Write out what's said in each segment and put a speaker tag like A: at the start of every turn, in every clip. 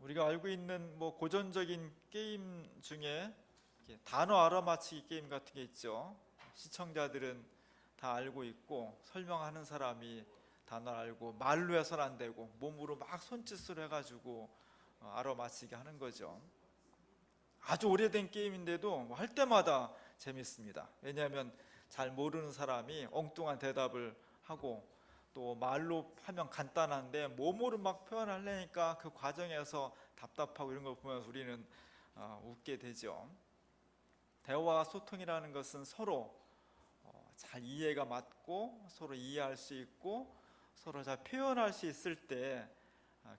A: 우리가 알고 있는 고전적인 게임 중에 이렇게 단어 알아맞히기 게임 같은 게 있죠. 시청자들은 다 알고 있고 설명하는 사람이 단어를 알고 말로 해서는 안 되고 몸으로 막 손짓으로 해가지고 알아맞히게 하는 거죠. 아주 오래된 게임인데도 할 때마다 재밌습니다. 왜냐하면 잘 모르는 사람이 엉뚱한 대답을 하고 또 말로 하면 간단한데 몸으로 막 표현하려니까 그 과정에서 답답하고 이런 걸 보면서 우리는 웃게 되죠. 대화 소통이라는 것은 서로 잘 이해가 맞고 서로 이해할 수 있고 서로 잘 표현할 수 있을 때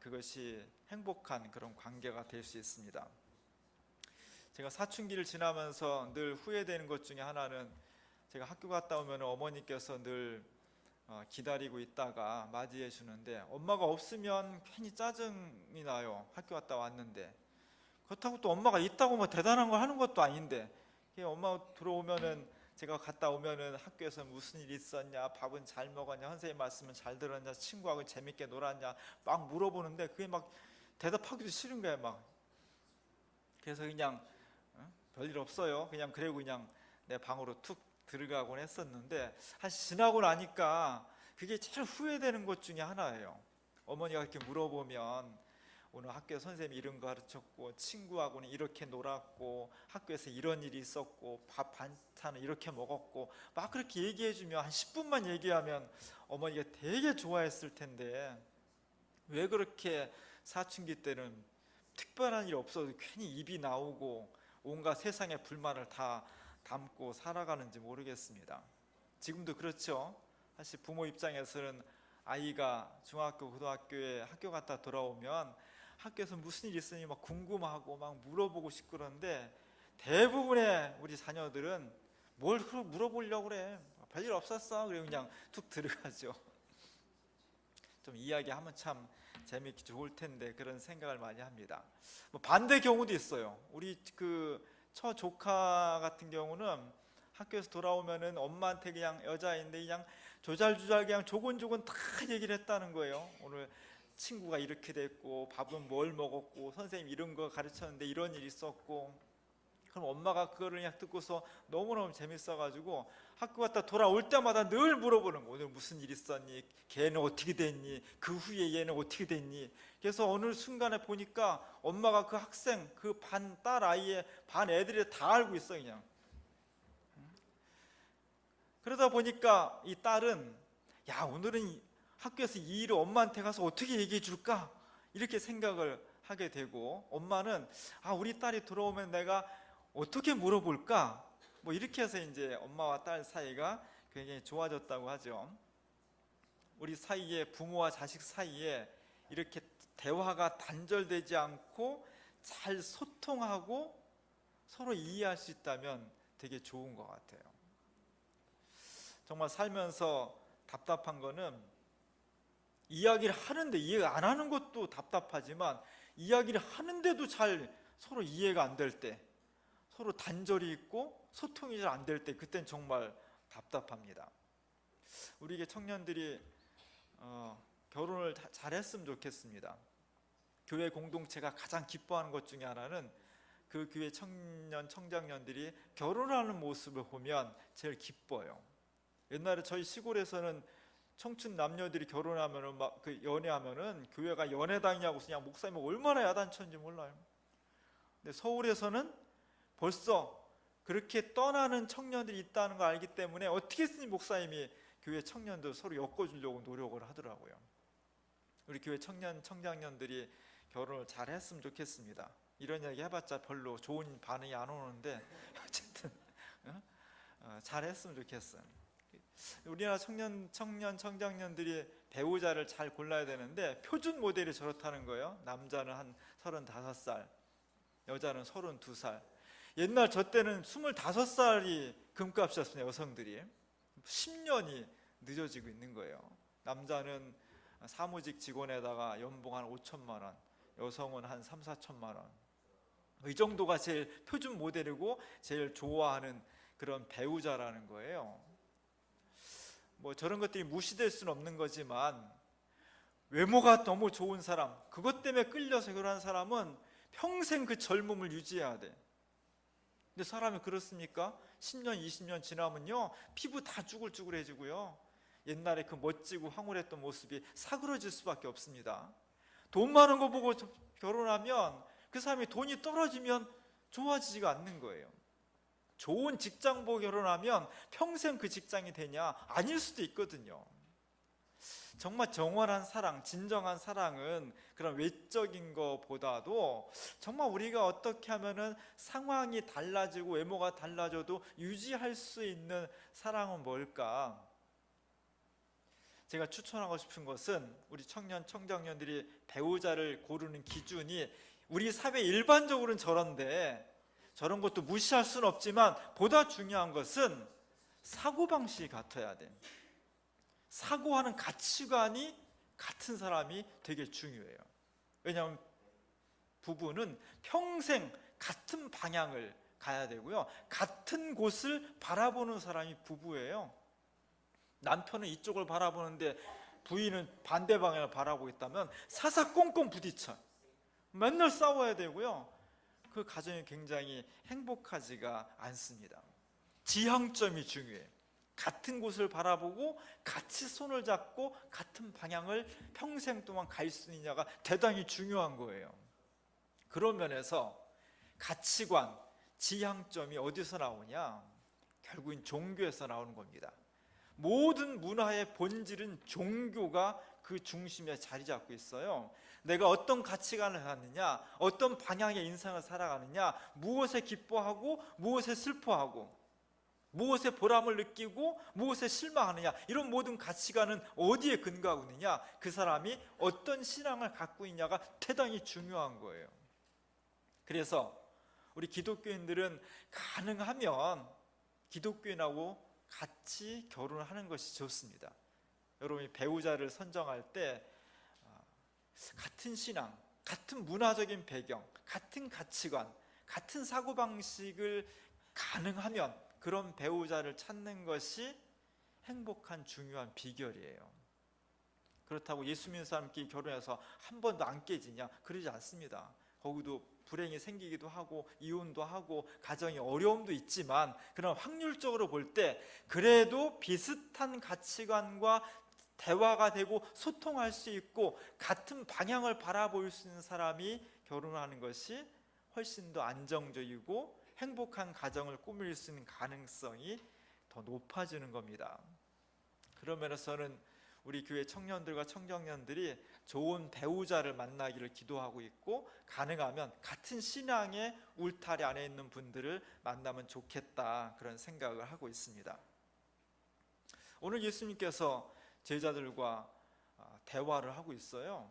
A: 그것이 행복한 그런 관계가 될 수 있습니다. 제가 사춘기를 지나면서 늘 후회되는 것 중에 하나는, 제가 학교 갔다 오면 어머니께서 늘 기다리고 있다가 맞이해 주는데 엄마가 없으면 괜히 짜증이 나요. 학교 갔다 왔는데. 그렇다고 또 엄마가 있다고 뭐 대단한 걸 하는 것도 아닌데, 엄마가 들어오면은, 제가 갔다 오면은 학교에서 무슨 일 있었냐, 밥은 잘 먹었냐, 선생님 말씀은 잘 들었냐, 친구하고 재밌게 놀았냐 막 물어보는데 그게 막 대답하기도 싫은 거야. 막 그래서 그냥 별일 없어요, 그냥 그래고 그냥 내 방으로 툭 들어가곤 했었는데, 사실 지나고 나니까 그게 제일 후회되는 것 중에 하나예요. 어머니가 이렇게 물어보면 오늘 학교 선생님이 이런 거 가르쳤고 친구하고는 이렇게 놀았고 학교에서 이런 일이 있었고 밥 반찬은 이렇게 먹었고 막 그렇게 얘기해주면 한 10분만 얘기하면 어머니가 되게 좋아했을 텐데, 왜 그렇게 사춘기 때는 특별한 일이 없어도 괜히 입이 나오고 온갖 세상의 불만을 다 담고 살아가는지 모르겠습니다. 지금도 그렇죠. 사실 부모 입장에서는 아이가 중학교, 고등학교에 학교 갔다 돌아오면 학교에서 무슨 일 있으니 막 궁금하고 막 물어보고 싶고 그런데, 대부분의 우리 자녀들은 뭘 물어보려고 그래, 별일 없었어, 그리고 그냥 툭 들어가죠. 좀 이야기하면 참 재미있게 좋을 텐데 그런 생각을 많이 합니다. 반대 경우도 있어요. 우리 처 조카 같은 경우는 학교에서 돌아오면은 엄마한테 그냥 여자인데 그냥 조잘조잘 그냥 조곤조곤 다 얘기를 했다는 거예요. 오늘 친구가 이렇게 됐고 밥은 뭘 먹었고 선생님 이런 거 가르쳤는데 이런 일이 있었고, 그럼 엄마가 그거를 그냥 듣고서 너무너무 재밌어가지고 학교 갔다 돌아올 때마다 늘 물어보는 거예요. 오늘 무슨 일 있었니? 걔는 어떻게 됐니? 그 후에 얘는 어떻게 됐니? 그래서 어느 순간에 보니까 엄마가 그 학생, 그 반 딸 아이의 반 애들이 다 알고 있어 그냥. 그러다 보니까 이 딸은, 야, 오늘은 학교에서 이 일을 엄마한테 가서 어떻게 얘기해 줄까? 이렇게 생각을 하게 되고, 엄마는 우리 딸이 들어오면 내가 어떻게 물어볼까? 뭐 이렇게 해서 이제 엄마와 딸 사이가 굉장히 좋아졌다고 하죠. 우리 사이에, 부모와 자식 사이에 이렇게 대화가 단절되지 않고 잘 소통하고 서로 이해할 수 있다면 되게 좋은 것 같아요. 정말 살면서 답답한 거는 이야기를 하는데 이해가 안 하는 것도 답답하지만, 이야기를 하는데도 잘 서로 이해가 안 될 때, 서로 단절이 있고 소통이 잘 안 될 때, 그땐 정말 답답합니다. 우리에게 청년들이 결혼을 잘했으면 좋겠습니다. 교회 공동체가 가장 기뻐하는 것 중에 하나는 그 교회 청년, 청장년들이 결혼하는 모습을 보면 제일 기뻐요. 옛날에 저희 시골에서는 청춘 남녀들이 결혼하면은 막 연애하면은 교회가 연애당이냐고 그냥 목사님이 얼마나 야단쳤는지 몰라요. 근데 서울에서는 벌써 그렇게 떠나는 청년들이 있다는 걸 알기 때문에 어떻게 했으니 목사님이 교회 청년들 서로 엮어주려고 노력을 하더라고요. 우리 교회 청년, 청장년들이 결혼을 잘 했으면 좋겠습니다. 이런 이야기 해봤자 별로 좋은 반응이 안 오는데 어쨌든 잘 했으면 좋겠어요. 우리나라 청년, 청장년들이 배우자를 잘 골라야 되는데 표준 모델이 저렇다는 거예요. 남자는 한 35살, 여자는 32살. 옛날 저 때는 25살이 금값이었습니다. 여성들이 10년이 늦어지고 있는 거예요. 남자는 사무직 직원에다가 연봉 한 5천만 원, 여성은 한 3, 4천만 원. 이 정도가 제일 표준 모델이고 제일 좋아하는 그런 배우자라는 거예요. 뭐 저런 것들이 무시될 수는 없는 거지만, 외모가 너무 좋은 사람, 그것 때문에 끌려서 결혼한 사람은 평생 그 젊음을 유지해야 돼. 근데 사람이 그렇습니까? 10년, 20년 지나면요, 피부 다 쭈글쭈글해지고요, 옛날에 그 멋지고 황홀했던 모습이 사그러질 수밖에 없습니다. 돈 많은 거 보고 결혼하면 그 사람이 돈이 떨어지면 좋아지지가 않는 거예요. 좋은 직장 보고 결혼하면 평생 그 직장이 되냐? 아닐 수도 있거든요. 정말 정원한 사랑, 진정한 사랑은 그런 외적인 것보다도 정말 우리가 어떻게 하면은 상황이 달라지고 외모가 달라져도 유지할 수 있는 사랑은 뭘까? 제가 추천하고 싶은 것은 우리 청장년들이 배우자를 고르는 기준이 우리 사회 일반적으로는 저런데, 저런 것도 무시할 수는 없지만 보다 중요한 것은 사고방식이 같아야 돼. 사고하는 가치관이 같은 사람이 되게 중요해요. 왜냐하면 부부는 평생 같은 방향을 가야 되고요, 같은 곳을 바라보는 사람이 부부예요. 남편은 이쪽을 바라보는데 부인은 반대 방향을 바라보고 있다면 사사건건 부딪혀 맨날 싸워야 되고요, 그 가정이 굉장히 행복하지가 않습니다. 지향점이 중요해요. 같은 곳을 바라보고 같이 손을 잡고 같은 방향을 평생 동안 갈 수 있느냐가 대단히 중요한 거예요. 그런 면에서 가치관, 지향점이 어디서 나오냐? 결국은 종교에서 나오는 겁니다. 모든 문화의 본질은 종교가 그 중심에 자리 잡고 있어요. 내가 어떤 가치관을 갖느냐, 어떤 방향의 인생을 살아가느냐, 무엇에 기뻐하고 무엇에 슬퍼하고 무엇에 보람을 느끼고 무엇에 실망하느냐, 이런 모든 가치관은 어디에 근거하고 있느냐, 그 사람이 어떤 신앙을 갖고 있냐가 대단히 중요한 거예요. 그래서 우리 기독교인들은 가능하면 기독교인하고 같이 결혼하는 것이 좋습니다. 여러분이 배우자를 선정할 때 같은 신앙, 같은 문화적인 배경, 같은 가치관, 같은 사고방식을 가능하면 그런 배우자를 찾는 것이 행복한 중요한 비결이에요. 그렇다고 예수 믿는 사람끼리 결혼해서 한 번도 안 깨지냐? 그러지 않습니다. 거기도 불행이 생기기도 하고 이혼도 하고 가정의 어려움도 있지만, 그런 확률적으로 볼 때 그래도 비슷한 가치관과 대화가 되고 소통할 수 있고 같은 방향을 바라볼 수 있는 사람이 결혼하는 것이 훨씬 더 안정적이고 행복한 가정을 꾸밀 수 있는 가능성이 더 높아지는 겁니다. 그런 면에서는 우리 교회 청년들과 청정년들이 좋은 배우자를 만나기를 기도하고 있고, 가능하면 같은 신앙의 울타리 안에 있는 분들을 만나면 좋겠다, 그런 생각을 하고 있습니다. 오늘 예수님께서 제자들과 대화를 하고 있어요.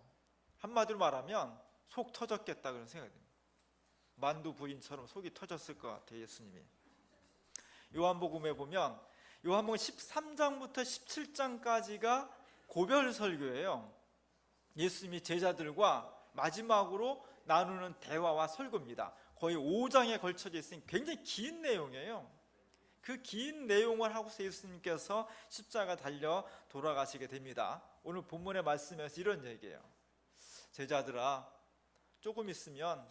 A: 한마디로 말하면 속 터졌겠다 그런 생각이 듭니다. 만두 부인처럼 속이 터졌을 것 같아요, 예수님이. 요한복음에 보면 요한복음 13장부터 17장까지가 고별 설교예요. 예수님이 제자들과 마지막으로 나누는 대화와 설교입니다. 거의 5장에 걸쳐져 있으니 굉장히 긴 내용이에요. 그 긴 내용을 하고서 예수님께서 십자가 달려 돌아가시게 됩니다. 오늘 본문의 말씀에서 이런 얘기예요. 제자들아, 조금 있으면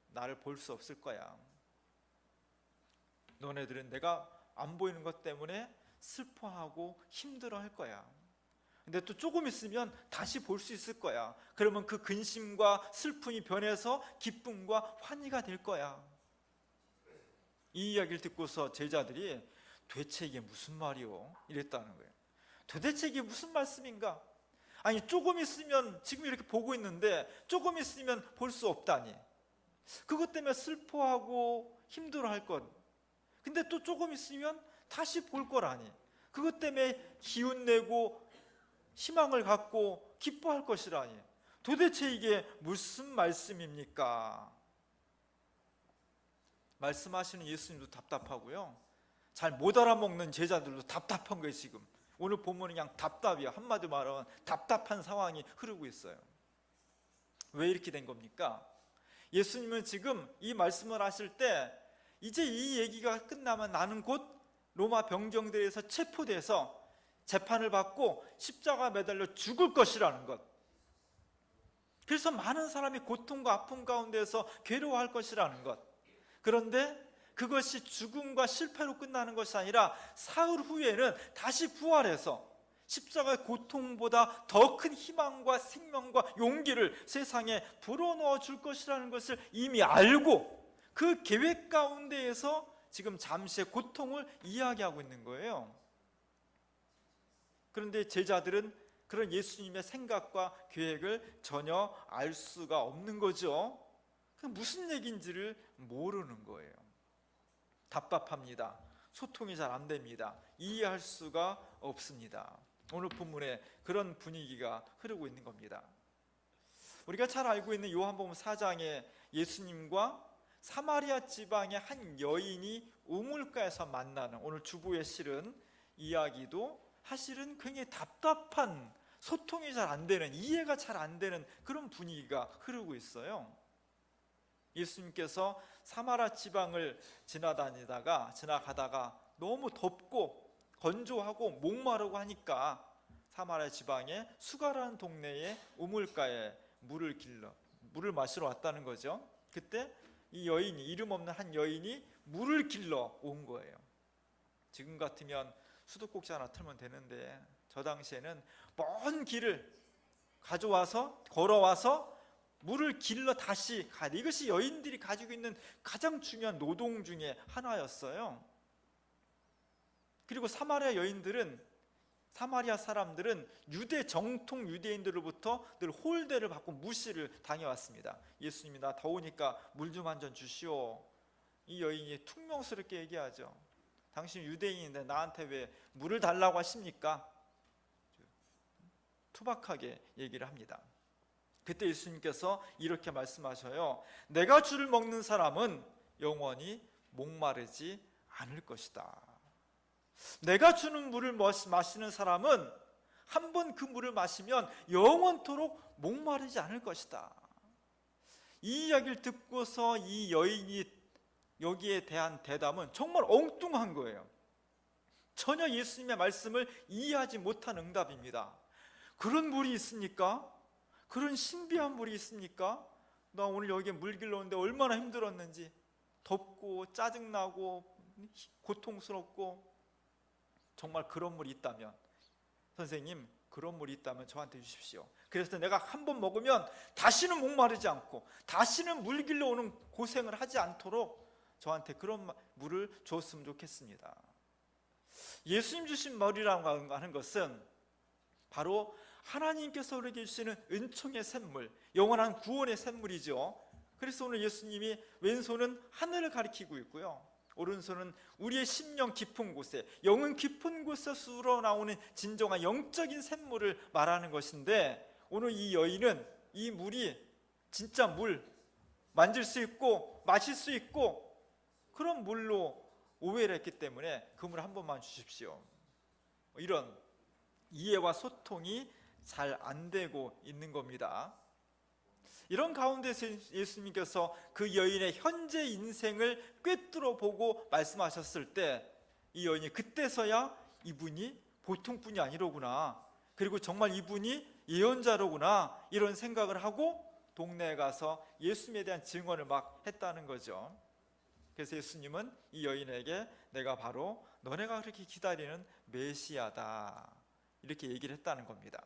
A: 나를 볼 수 없을 거야. 너네들은 내가 안 보이는 것 때문에 슬퍼하고 힘들어할 거야. 근데 또 조금 있으면 다시 볼 수 있을 거야. 그러면 그 근심과 슬픔이 변해서 기쁨과 환희가 될 거야. 이 이야기를 듣고서 제자들이 도대체 이게 무슨 말이요? 이랬다는 거예요. 도대체 이게 무슨 말씀인가? 아니, 조금 있으면 지금 이렇게 보고 있는데 조금 있으면 볼 수 없다니. 그것 때문에 슬퍼하고 힘들어할 것. 근데 또 조금 있으면 다시 볼 거라니. 그것 때문에 기운내고 희망을 갖고 기뻐할 것이라니. 도대체 이게 무슨 말씀입니까? 말씀하시는 예수님도 답답하고요, 잘 못 알아먹는 제자들도 답답한 거예요. 지금 오늘 본문은 그냥 답답이야. 한마디로 말하면 답답한 상황이 흐르고 있어요. 왜 이렇게 된 겁니까? 예수님은 지금 이 말씀을 하실 때 이제 이 얘기가 끝나면 나는 곧 로마 병정들에서 체포돼서 재판을 받고 십자가 매달려 죽을 것이라는 것, 그래서 많은 사람이 고통과 아픔 가운데서 괴로워할 것이라는 것. 그런데 그것이 죽음과 실패로 끝나는 것이 아니라 사흘 후에는 다시 부활해서 십자가의 고통보다 더 큰 희망과 생명과 용기를 세상에 불어넣어 줄 것이라는 것을 이미 알고 그 계획 가운데에서 지금 잠시의 고통을 이야기하고 있는 거예요. 그런데 제자들은 그런 예수님의 생각과 계획을 전혀 알 수가 없는 거죠. 무슨 얘기인지를 모르는 거예요. 답답합니다. 소통이 잘 안 됩니다. 이해할 수가 없습니다. 오늘 본문에 그런 분위기가 흐르고 있는 겁니다. 우리가 잘 알고 있는 요한복음 4장에 예수님과 사마리아 지방의 한 여인이 우물가에서 만나는 오늘 주보에 실은 이야기도 사실은 굉장히 답답한, 소통이 잘 안 되는, 이해가 잘 안 되는 그런 분위기가 흐르고 있어요. 예수님께서 사마리아 지방을 지나가다가 너무 덥고 건조하고 목마르고 하니까 사마리아 지방의 수가라는 동네에 우물가에 물을 마시러 왔다는 거죠. 그때 이 여인이, 이름 없는 한 여인이 물을 길러 온 거예요. 지금 같으면 수도꼭지 하나 틀면 되는데 저 당시에는 먼 길을 걸어와서 물을 길러 다시 가야 돼. 이것이 여인들이 가지고 있는 가장 중요한 노동 중에 하나였어요. 그리고 사마리아 사람들은 정통 유대인들로부터 늘 홀대를 받고 무시를 당해왔습니다. 예수님이 나 더우니까 물 좀 한 잔 주시오. 이 여인이 퉁명스럽게 얘기하죠. 당신 유대인인데 나한테 왜 물을 달라고 하십니까? 투박하게 얘기를 합니다. 그때 예수님께서 이렇게 말씀하셔요. 내가 주를 먹는 사람은 영원히 목마르지 않을 것이다. 내가 주는 물을 마시는 사람은 한 번 그 물을 마시면 영원토록 목마르지 않을 것이다. 이 이야기를 듣고서 이 여인이 여기에 대한 대답은 정말 엉뚱한 거예요. 전혀 예수님의 말씀을 이해하지 못한 응답입니다. 그런 물이 있습니까? 그런 신비한 물이 있습니까? 나 오늘 여기에 물 길러 오는데 얼마나 힘들었는지, 덥고 짜증나고 고통스럽고, 정말 그런 물이 있다면 선생님, 그런 물이 있다면 저한테 주십시오. 그래서 내가 한 번 먹으면 다시는 목마르지 않고 다시는 물 길러 오는 고생을 하지 않도록 저한테 그런 물을 줬으면 좋겠습니다. 예수님 주신 물이라고 하는 것은 바로 하나님께서 우리에게 주시는 은총의 샘물, 영원한 구원의 샘물이죠. 그래서 오늘 예수님이 왼손은 하늘을 가리키고 있고요, 오른손은 우리의 심령 깊은 곳에, 영은 깊은 곳에서 우러나오는 진정한 영적인 샘물을 말하는 것인데, 오늘 이 여인은 이 물이 진짜 물, 만질 수 있고 마실 수 있고 그런 물로 오해를 했기 때문에 그 물 한 번만 주십시오. 이런 이해와 소통이 잘 안 되고 있는 겁니다. 이런 가운데서 예수님께서 그 여인의 현재 인생을 꿰뚫어 보고 말씀하셨을 때 이 여인이 그때서야 이분이 보통 분이 아니로구나, 그리고 정말 이분이 예언자로구나, 이런 생각을 하고 동네에 가서 예수님에 대한 증언을 막 했다는 거죠. 그래서 예수님은 이 여인에게 내가 바로 너네가 그렇게 기다리는 메시아다, 이렇게 얘기를 했다는 겁니다.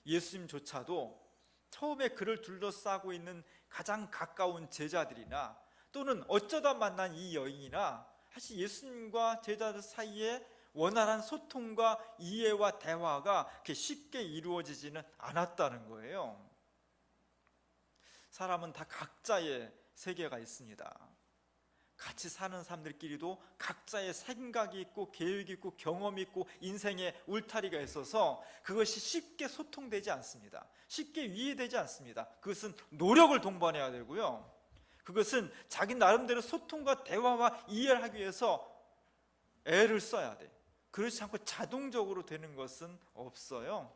A: 예수님조차도 처음에 그를 둘러싸고 있는 가장 가까운 제자들이나 또는 어쩌다 만난 이 여인이나 사실 예수님과 제자들 사이에 원활한 소통과 이해와 대화가 그렇게 쉽게 이루어지지는 않았다는 거예요. 사람은 다 각자의 세계가 있습니다. 같이 사는 사람들끼리도 각자의 생각이 있고 계획이 있고 경험이 있고 인생의 울타리가 있어서 그것이 쉽게 소통되지 않습니다. 쉽게 이해되지 않습니다. 그것은 노력을 동반해야 되고요, 그것은 자기 나름대로 소통과 대화와 이해를 하기 위해서 애를 써야 돼. 그렇지 않고 자동적으로 되는 것은 없어요.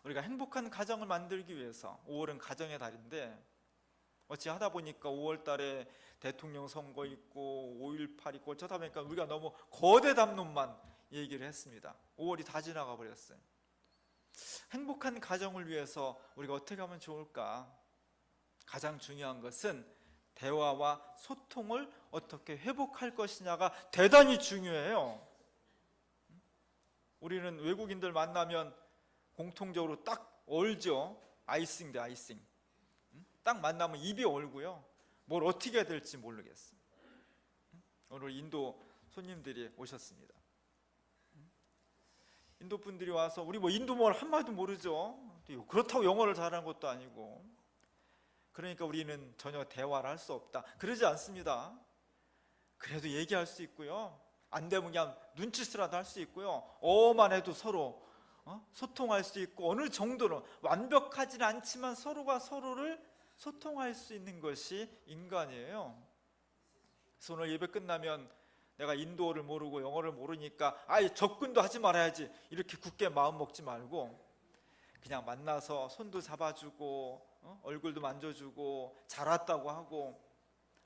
A: 우리가 행복한 가정을 만들기 위해서, 5월은 가정의 달인데 어찌 하다 보니까 5월 달에 대통령 선거 있고 5.18 있고 어쩌다 보니까 우리가 너무 거대 담론만 얘기를 했습니다. 5월이 다 지나가 버렸어요. 행복한 가정을 위해서 우리가 어떻게 하면 좋을까? 가장 중요한 것은 대화와 소통을 어떻게 회복할 것이냐가 대단히 중요해요. 우리는 외국인들 만나면 공통적으로 딱 얼죠. 아이싱 대 아이싱. 딱 만나면 입이 얼고요. 뭘 어떻게 해야 될지 모르겠어요. 오늘 인도 손님들이 오셨습니다. 인도 분들이 와서 우리 뭐 인도말 한마디도 모르죠. 그렇다고 영어를 잘하는 것도 아니고. 그러니까 우리는 전혀 대화를 할 수 없다. 그러지 않습니다. 그래도 얘기할 수 있고요. 안 되면 그냥 눈짓이라도 할 수 있고요. 어만 해도 서로 소통할 수 있고, 어느 정도는 완벽하지는 않지만 서로가 서로를 소통할 수 있는 것이 인간이에요. 그래서 오늘 예배 끝나면 내가 인도어를 모르고 영어를 모르니까 아예 접근도 하지 말아야지 이렇게 굳게 마음 먹지 말고, 그냥 만나서 손도 잡아주고 얼굴도 만져주고 잘 왔다고 하고.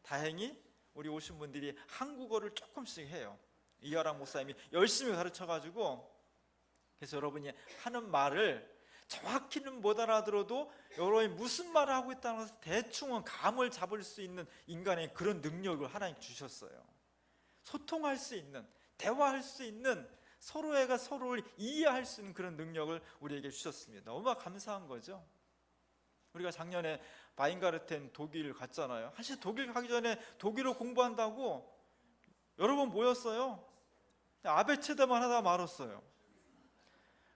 A: 다행히 우리 오신 분들이 한국어를 조금씩 해요. 이하랑 목사님이 열심히 가르쳐가지고, 그래서 여러분이 하는 말을 정확히는 못 알아들어도 여러분이 무슨 말을 하고 있다는 것을 대충은 감을 잡을 수 있는 인간의 그런 능력을 하나님 주셨어요. 소통할 수 있는, 대화할 수 있는, 서로가 서로를 이해할 수 있는 그런 능력을 우리에게 주셨습니다. 너무 감사한 거죠. 우리가 작년에 바인가르텐 독일 갔잖아요. 사실 독일 가기 전에 독일어 공부한다고 여러 번 모였어요. 아베체다만 하다 말았어요.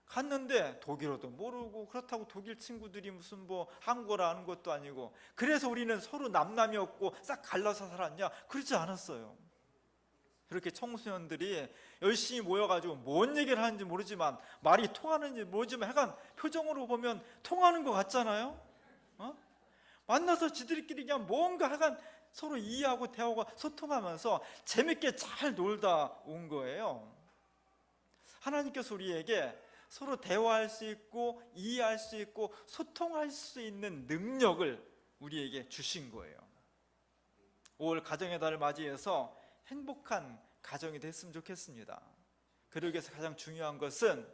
A: 갔는데 독일어도 모르고, 그렇다고 독일 친구들이 무슨 뭐 한국어를 아는 것도 아니고, 그래서 우리는 서로 남남이었고 싹 갈라서 살았냐? 그렇지 않았어요. 그렇게 청소년들이 열심히 모여가지고 뭔 얘기를 하는지 모르지만, 말이 통하는지 모르지만 약간 표정으로 보면 통하는 것 같잖아요. 만나서 지들끼리 그냥 뭔가 약간 서로 이해하고 대화가 소통하면서 재밌게 잘 놀다 온 거예요. 하나님께서 우리에게 서로 대화할 수 있고 이해할 수 있고 소통할 수 있는 능력을 우리에게 주신 거예요. 5월 가정의 달을 맞이해서 행복한 가정이 됐으면 좋겠습니다. 그러기 위해서 가장 중요한 것은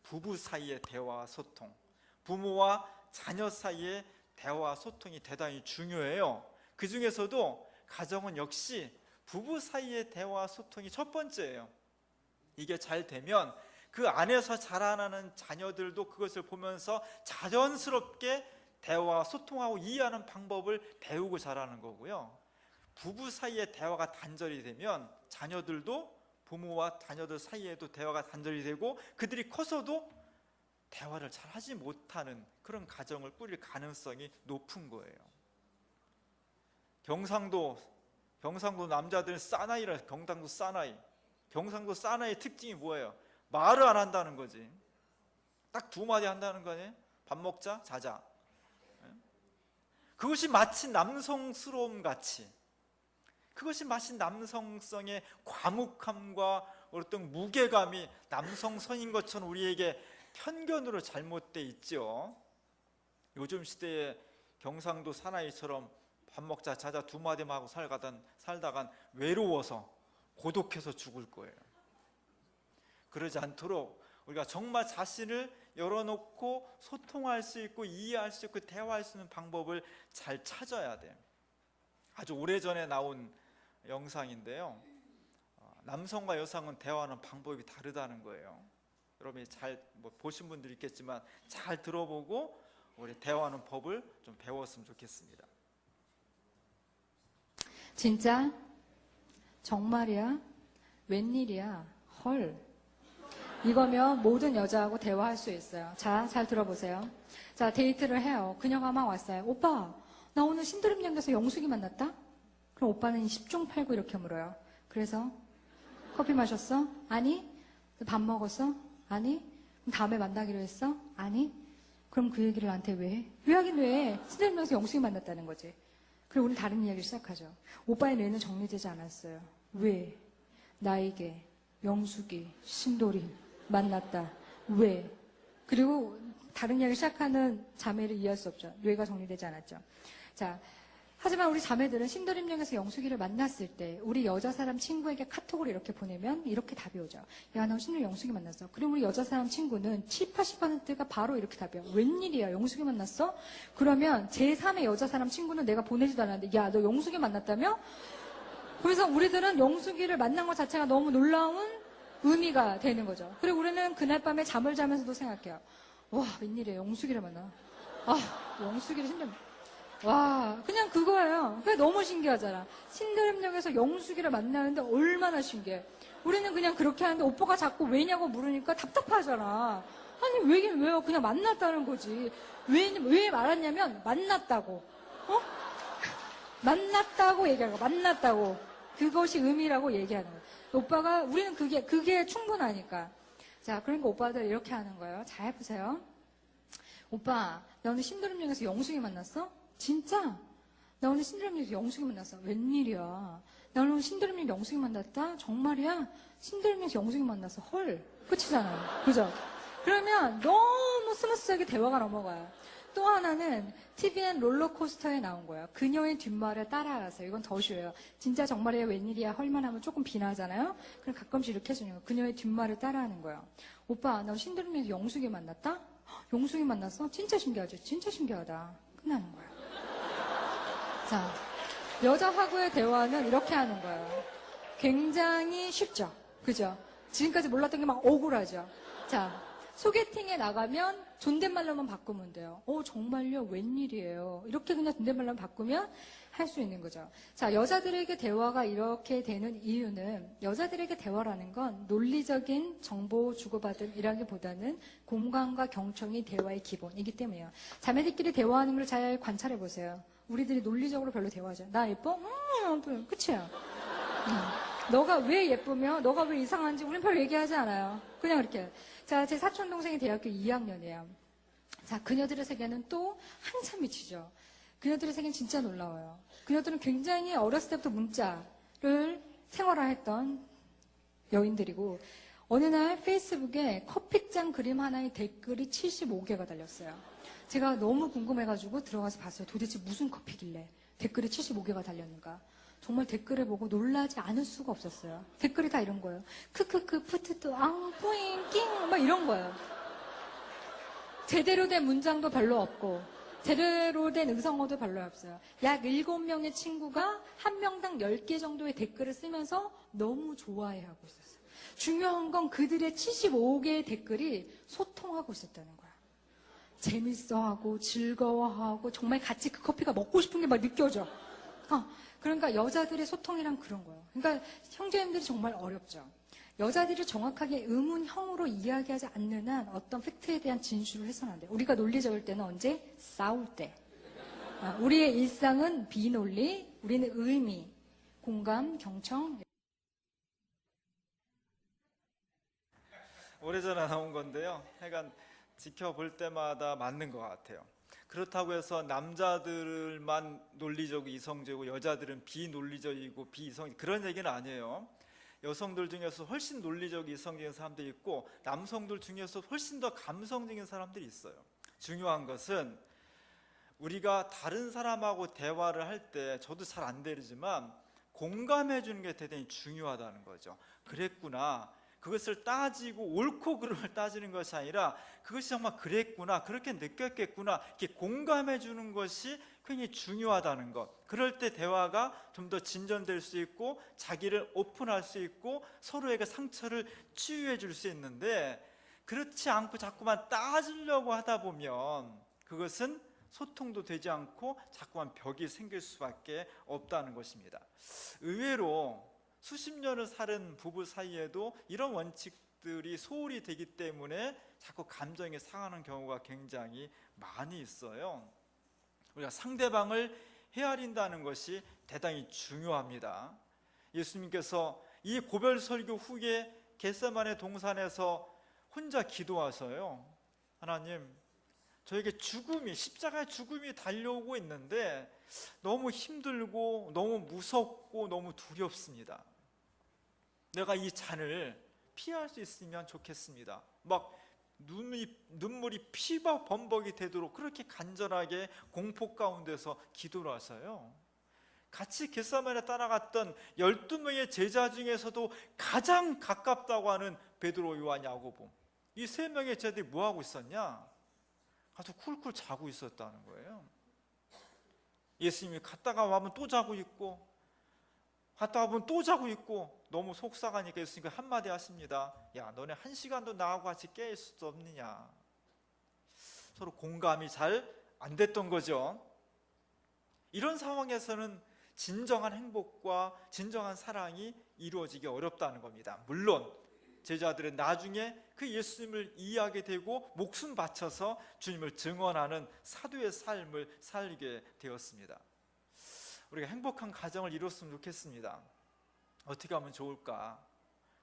A: 부부 사이의 대화와 소통, 부모와 자녀 사이의 대화와 소통이 대단히 중요해요. 그 중에서도 가정은 역시 부부 사이의 대화와 소통이 첫 번째예요. 이게 잘 되면 그 안에서 자라나는 자녀들도 그것을 보면서 자연스럽게 대화와 소통하고 이해하는 방법을 배우고 자라는 거고요. 부부 사이의 대화가 단절이 되면 자녀들도 부모와 자녀들 사이에도 대화가 단절이 되고, 그들이 커서도 대화를 잘 하지 못하는 그런 가정을 꾸릴 가능성이 높은 거예요. 경상도 남자들은 사나이라, 경상도 사나이. 경상도 사나이의 특징이 뭐예요? 말을 안 한다는 거지. 딱 두 마디 한다는 거네. 밥 먹자, 자자. 그것이 마치 남성스러움 같이, 그것이 마치 남성성의 과묵함과 어떤 무게감이 남성성인 것처럼 우리에게 편견으로 잘못돼 있죠. 요즘 시대에 경상도 사나이처럼 밥 먹자 자자 두 마디만 하고 살다간 외로워서 고독해서 죽을 거예요. 그러지 않도록 우리가 정말 자신을 열어놓고 소통할 수 있고 이해할 수 있고 대화할 수 있는 방법을 잘 찾아야 돼요. 아주 오래전에 나온 영상인데요, 남성과 여성은 대화하는 방법이 다르다는 거예요. 여러분이 잘 보신 분들이 있겠지만 잘 들어보고 우리 대화하는 법을 좀 배웠으면 좋겠습니다.
B: 진짜? 정말이야? 웬일이야? 헐. 이거면 모든 여자하고 대화할 수 있어요. 자, 잘 들어보세요. 자, 데이트를 해요. 그녀가 막 왔어요. 오빠, 나 오늘 신도림역에서 영숙이 만났다? 그럼 오빠는 10중 8구 이렇게 물어요. 그래서 커피 마셨어? 아니. 밥 먹었어? 아니. 그럼 다음에 만나기로 했어? 아니. 그럼 그 얘기를 나한테 왜 해? 왜 하긴 왜? 신도림역에서 영숙이 만났다는 거지. 그리고 우린 다른 이야기를 시작하죠. 오빠의 뇌는 정리되지 않았어요. 왜? 나에게 영숙이 신도림 만났다. 왜? 그리고 다른 이야기를 시작하는 자매를 이해할 수 없죠. 뇌가 정리되지 않았죠. 자, 하지만 우리 자매들은 신도림역에서 영숙이를 만났을 때 우리 여자 사람 친구에게 카톡을 이렇게 보내면 이렇게 답이 오죠. 야, 너 신도림 영숙이 만났어. 그럼 우리 여자 사람 친구는 7, 80%가 바로 이렇게 답해요. 웬일이야, 영숙이 만났어? 그러면 제3의 여자 사람 친구는 내가 보내지도 않았는데, 야, 너 영숙이 만났다며? 그래서 우리들은 영숙이를 만난 것 자체가 너무 놀라운 의미가 되는 거죠. 그리고 우리는 그날 밤에 잠을 자면서도 생각해요. 와, 웬일이야, 영숙이를 만나. 아, 영숙이를 신도림. 와, 그냥 그거예요. 그게 너무 신기하잖아. 신도림역에서 영숙이를 만나는데 얼마나 신기해. 우리는 그냥 그렇게 하는데 오빠가 자꾸 왜냐고 물으니까 답답하잖아. 아니, 왜요? 그냥 만났다는 거지. 왜 말았냐면, 만났다고. 어? 만났다고 얘기하는 거, 만났다고. 그것이 의미라고 얘기하는 거야. 오빠가, 우리는 그게 충분하니까. 자, 그러니까 오빠들 이렇게 하는 거예요. 잘 해보세요. 오빠, 나 오늘 신도림역에서 영숙이 만났어? 진짜? 나 오늘 신도림역에서 영숙이 만났어. 웬일이야. 나 오늘 신도림역 영숙이 만났다? 정말이야? 신도림역에서 영숙이 만났어. 헐. 끝이잖아요. 그죠? 그러면 너무 스무스하게 대화가 넘어가요. 또 하나는 TVN 롤러코스터에 나온 거예요. 그녀의 뒷말을 따라가세요. 이건 더 쉬워요. 진짜 정말이야 웬일이야 헐만 하면 조금 비나잖아요. 그럼 가끔씩 이렇게 해주는 거예요. 그녀의 뒷말을 따라하는 거예요. 오빠 나 신도림역에서 영숙이 만났다? 영숙이 만났어? 진짜 신기하죠? 진짜 신기하다. 끝나는 거예요. 자, 여자하고의 대화는 이렇게 하는 거예요. 굉장히 쉽죠? 그죠? 지금까지 몰랐던 게 막 억울하죠? 자, 소개팅에 나가면 존댓말로만 바꾸면 돼요. 정말요? 웬일이에요? 이렇게 그냥 존댓말로만 바꾸면 할 수 있는 거죠. 자, 여자들에게 대화가 이렇게 되는 이유는 여자들에게 대화라는 건 논리적인 정보 주고받음이라기보다는 공감과 경청이 대화의 기본이기 때문이에요. 자매들끼리 대화하는 걸 잘 관찰해 보세요. 우리들이 논리적으로 별로 대화하죠. 나 예뻐? 끝이야. 너가 왜 예쁘며 너가 왜 이상한지 우린 별로 얘기하지 않아요. 그냥 이렇게. 자, 제 사촌 동생이 대학교 2학년이에요. 자, 그녀들의 세계는 또 한참 미치죠. 그녀들의 세계는 진짜 놀라워요. 그녀들은 굉장히 어렸을 때부터 문자를 생활화했던 여인들이고 어느 날 페이스북에 커피잔 그림 하나에 댓글이 75개가 달렸어요. 제가 너무 궁금해가지고 들어가서 봤어요. 도대체 무슨 커피길래 댓글이 75개가 달렸는가. 정말 댓글을 보고 놀라지 않을 수가 없었어요. 댓글이 다 이런 거예요. 크크크 푸트트 앙뿌잉 낑 막 이런 거예요. 제대로 된 문장도 별로 없고 제대로 된 의성어도 별로 없어요. 약 7명의 친구가 한 명당 10개 정도의 댓글을 쓰면서 너무 좋아해하고 있었어요. 중요한 건 그들의 75개의 댓글이 소통하고 있었다는 거야. 재밌어하고 즐거워하고 정말 같이 그 커피가 먹고 싶은 게 막 느껴져. 그러니까 여자들의 소통이란 그런 거예요. 그러니까 형제님들이 정말 어렵죠. 여자들이 정확하게 의문형으로 이야기하지 않는 한 어떤 팩트에 대한 진술을 해서는 안 돼요. 우리가 논리적일 때는 언제? 싸울 때. 우리의 일상은 비논리, 우리는 의미, 공감, 경청.
A: 오래전에 나온 건데요. 하여간 지켜볼 때마다 맞는 것 같아요. 그렇다고 해서 남자들만 논리적이고 이성적이고 여자들은 비논리적이고 비이성 그런 얘기는 아니에요. 여성들 중에서 훨씬 논리적 이성적인 사람들이 있고 남성들 중에서 훨씬 더 감성적인 사람들이 있어요. 중요한 것은 우리가 다른 사람하고 대화를 할 때 저도 잘 안 되지만 공감해 주는 게 대단히 중요하다는 거죠. 그랬구나. 그것을 따지고 옳고 그름을 따지는 것이 아니라 그것이 정말 그랬구나, 그렇게 느꼈겠구나 이렇게 공감해 주는 것이 굉장히 중요하다는 것. 그럴 때 대화가 좀 더 진전될 수 있고 자기를 오픈할 수 있고 서로에게 상처를 치유해 줄 수 있는데 그렇지 않고 자꾸만 따지려고 하다 보면 그것은 소통도 되지 않고 자꾸만 벽이 생길 수밖에 없다는 것입니다. 의외로 수십 년을 사는 부부 사이에도 이런 원칙들이 소홀히 되기 때문에 자꾸 감정이 상하는 경우가 굉장히 많이 있어요. 우리가 상대방을 헤아린다는 것이 대단히 중요합니다. 예수님께서 이 고별 설교 후에 겟세마네 동산에서 혼자 기도하셔요. 하나님, 저에게 십자가의 죽음이 달려오고 있는데 너무 힘들고 너무 무섭고 너무 두렵습니다. 내가 이 잔을 피할 수 있으면 좋겠습니다. 막 눈물이 피박 범벅이 되도록 그렇게 간절하게 공포 가운데서 기도를 하셔요. 같이 겟세마네 따라갔던 12명의 제자 중에서도 가장 가깝다고 하는 베드로, 요한, 야고보, 이 세 명의 제자들이 뭐 하고 있었냐? 가서 쿨쿨 자고 있었다는 거예요. 예수님이 갔다가 와면 또 자고 있고, 갔다 와면 또 자고 있고, 너무 속상하니까 예수님이 한마디 하십니다. 야, 너네 1시간도 나하고 같이 깨 있을 수 없느냐? 서로 공감이 잘 안 됐던 거죠. 이런 상황에서는 진정한 행복과 진정한 사랑이 이루어지기 어렵다는 겁니다. 물론 제자들은 나중에 그 예수님을 이해하게 되고 목숨 바쳐서 주님을 증언하는 사도의 삶을 살게 되었습니다. 우리가 행복한 가정을 이뤘으면 좋겠습니다. 어떻게 하면 좋을까?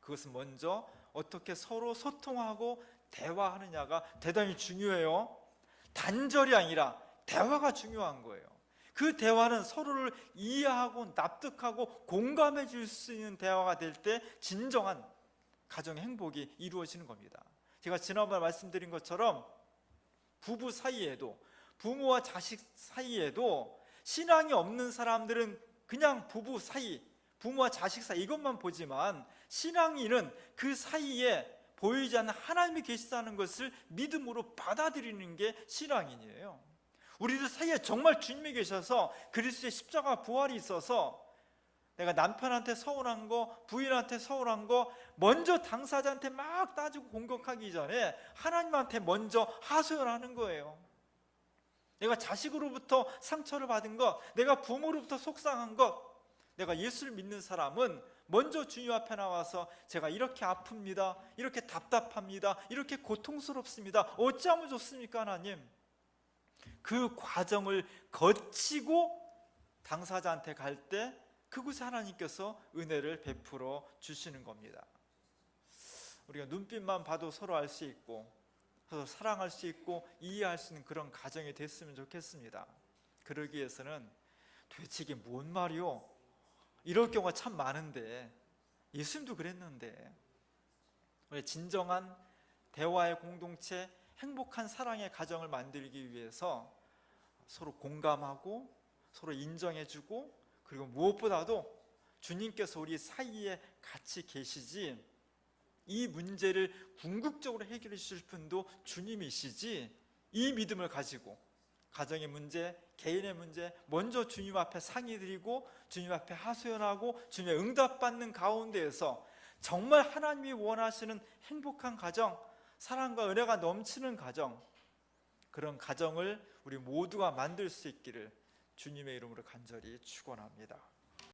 A: 그것은 먼저 어떻게 서로 소통하고 대화하느냐가 대단히 중요해요. 단절이 아니라 대화가 중요한 거예요. 그 대화는 서로를 이해하고 납득하고 공감해 줄 수 있는 대화가 될 때 진정한 가정의 행복이 이루어지는 겁니다. 제가 지난번에 말씀드린 것처럼 부부 사이에도, 부모와 자식 사이에도 신앙이 없는 사람들은 그냥 부부 사이, 부모와 자식 사이 이것만 보지만, 신앙인은 그 사이에 보이지 않는 하나님이 계시다는 것을 믿음으로 받아들이는 게 신앙인이에요. 우리들 사이에 정말 주님이 계셔서 그리스도의 십자가 부활이 있어서 내가 남편한테 서운한 거, 부인한테 서운한 거 먼저 당사자한테 막 따지고 공격하기 전에 하나님한테 먼저 하소연하는 거예요. 내가 자식으로부터 상처를 받은 것, 내가 부모로부터 속상한 것, 내가 예수를 믿는 사람은 먼저 주님 앞에 나와서 제가 이렇게 아픕니다, 이렇게 답답합니다, 이렇게 고통스럽습니다, 어찌하면 좋습니까 하나님? 그 과정을 거치고 당사자한테 갈 때 그곳에 하나님께서 은혜를 베풀어 주시는 겁니다. 우리가 눈빛만 봐도 서로 알 수 있고 서로 사랑할 수 있고 이해할 수 있는 그런 가정이 됐으면 좋겠습니다. 그러기 위해서는 도대체 이게 뭔 말이요? 이럴 경우가 참 많은데, 예수님도 그랬는데, 우리 진정한 대화의 공동체, 행복한 사랑의 가정을 만들기 위해서 서로 공감하고 서로 인정해주고, 그리고 무엇보다도 주님께서 우리 사이에 같이 계시지, 이 문제를 궁극적으로 해결해 주실 분도 주님이시지, 이 믿음을 가지고 가정의 문제, 개인의 문제 먼저 주님 앞에 상의드리고 주님 앞에 하소연하고 주님의 응답받는 가운데에서 정말 하나님이 원하시는 행복한 가정, 사랑과 은혜가 넘치는 가정, 그런 가정을 우리 모두가 만들 수 있기를 주님의 이름으로 간절히 축원합니다.